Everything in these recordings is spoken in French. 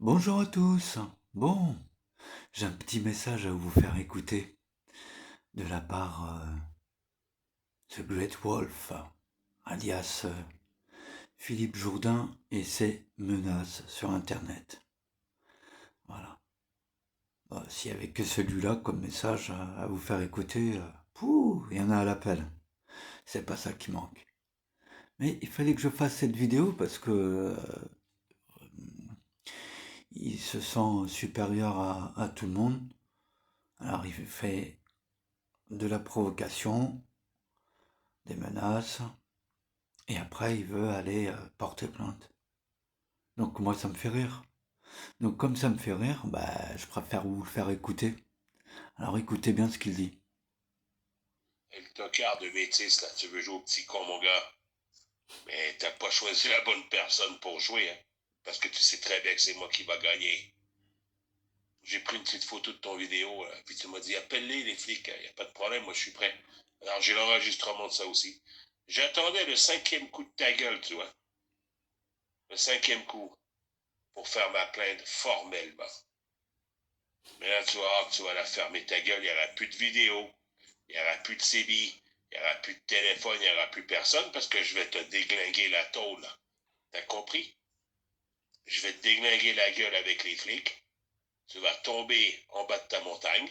Bonjour à tous. Bon, j'ai un petit message à vous faire écouter de la part The Great Wolf, alias Philippe Jourdain et ses menaces sur Internet. Voilà. S'il n'y avait que celui-là comme message à vous faire écouter, il y en a à l'appel. C'est pas ça qui manque. Mais il fallait que je fasse cette vidéo parce que il se sent supérieur à tout le monde. Alors il fait de la provocation, des menaces, et après il veut aller porter plainte. Donc moi ça me fait rire. Donc comme ça me fait rire, je préfère vous le faire écouter. Alors écoutez bien ce qu'il dit. Et le tocard de métis, là, tu veux jouer au petit con, mon gars. Mais t'as pas choisi la bonne personne pour jouer, hein. Parce que tu sais très bien que c'est moi qui va gagner. J'ai pris une petite photo de ton vidéo, là, puis tu m'as dit, appelle-les flics, y a pas de problème, moi je suis prêt. Alors j'ai l'enregistrement de ça aussi. J'attendais le cinquième coup de ta gueule, tu vois. Le cinquième coup, pour faire ma plainte formellement. Mais là, tu vois, tu vas la fermer ta gueule, il n'y aura plus de vidéo, il n'y aura plus de CB, il n'y aura plus de téléphone, il n'y aura plus personne parce que je vais te déglinguer la tôle. T'as compris? Je vais te déglinguer la gueule avec les flics. Tu vas tomber en bas de ta montagne.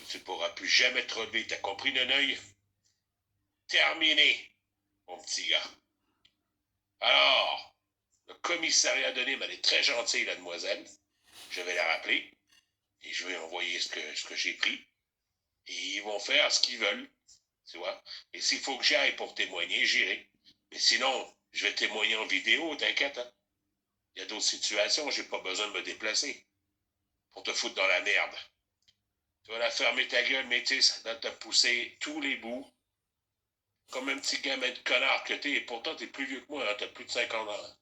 Tu ne pourras plus jamais te relever. T'as compris, Neneuil? Terminé, mon petit gars. Alors, le commissariat de Nîmes, elle est très gentille, la demoiselle. Je vais la rappeler et je vais envoyer ce que j'ai pris. Et ils vont faire ce qu'ils veulent. Tu vois? Et s'il faut que j'aille pour témoigner, j'irai. Mais sinon, je vais témoigner en vidéo, t'inquiète, hein? Il y a d'autres situations, j'ai pas besoin de me déplacer pour te foutre dans la merde. Tu vas la fermer ta gueule, métis, dans te pousser tous les bouts, comme un petit gamin de connard que t'es, et pourtant t'es plus vieux que moi, hein, t'as plus de 50 ans.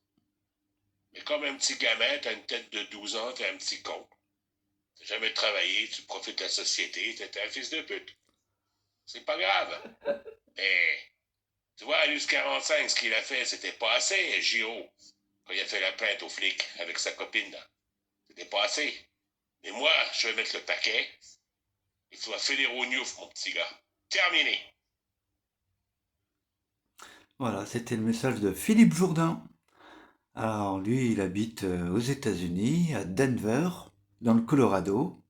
Mais comme un petit gamin, t'as une tête de 12 ans, t'es un petit con. T'as jamais travaillé, tu profites de la société, t'es un fils de pute. C'est pas grave. Mais, tu vois, à l'US 45, ce qu'il a fait, c'était pas assez, J.O. Quand il a fait la plainte aux flics avec sa copine, là. C'était pas assez. Mais moi, je vais mettre le paquet, et tu vas filer au Newf, mon petit gars. Terminé. Voilà, c'était le message de Philippe Jourdain. Alors lui, il habite aux États-Unis, à Denver, dans le Colorado.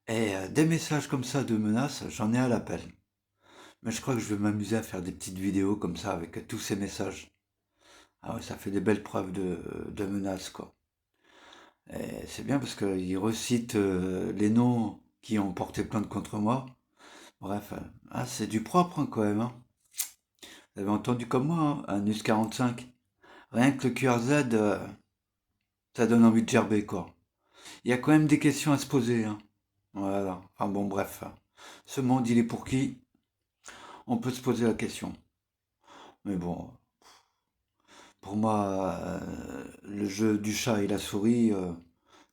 Et des messages comme ça de menaces, j'en ai à l'appel. Mais je crois que je vais m'amuser à faire des petites vidéos comme ça avec tous ces messages. Ah ouais, ça fait des belles preuves de menaces, quoi. Et c'est bien parce qu'il recite les noms qui ont porté plainte contre moi. Bref, c'est du propre hein, quand même. Hein. Vous avez entendu comme moi, hein, un US 45. Rien que le QRZ, ça donne envie de gerber, quoi. Il y a quand même des questions à se poser. Hein. Voilà. Enfin bon, bref. Ce monde, il est pour qui? On peut se poser la question. Mais bon, pour moi, le jeu du chat et la souris,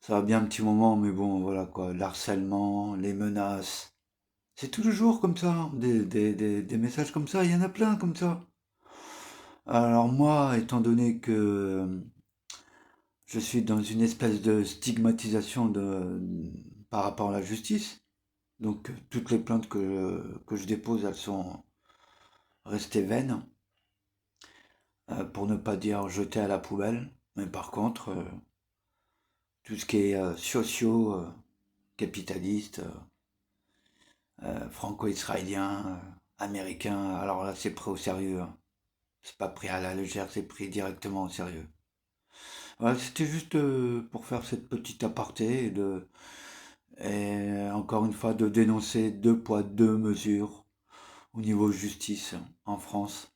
ça va bien un petit moment, mais bon, voilà quoi. L'harcèlement, les menaces. C'est tous les jours comme ça, hein. Des messages comme ça, il y en a plein comme ça. Alors moi, étant donné que je suis dans une espèce de stigmatisation par rapport à la justice, donc toutes les plaintes que je dépose, elles sont restées vaines, pour ne pas dire jetées à la poubelle. Mais par contre, tout ce qui est socio-capitaliste, franco-israélien, américain, alors là c'est pris au sérieux. Hein. C'est pas pris à la légère, c'est pris directement au sérieux. Voilà, c'était juste pour faire cette petite aparté et encore une fois de dénoncer deux poids, deux mesures au niveau justice en France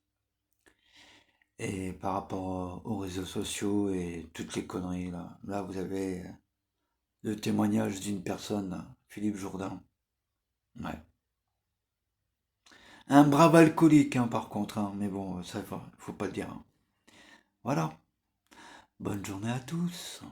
et par rapport aux réseaux sociaux et toutes les conneries là. Là vous avez le témoignage d'une personne, Philippe Jourdain. Ouais. Un brave alcoolique hein, par contre, hein, mais bon, ça faut pas le dire. Hein. Voilà. Bonne journée à tous.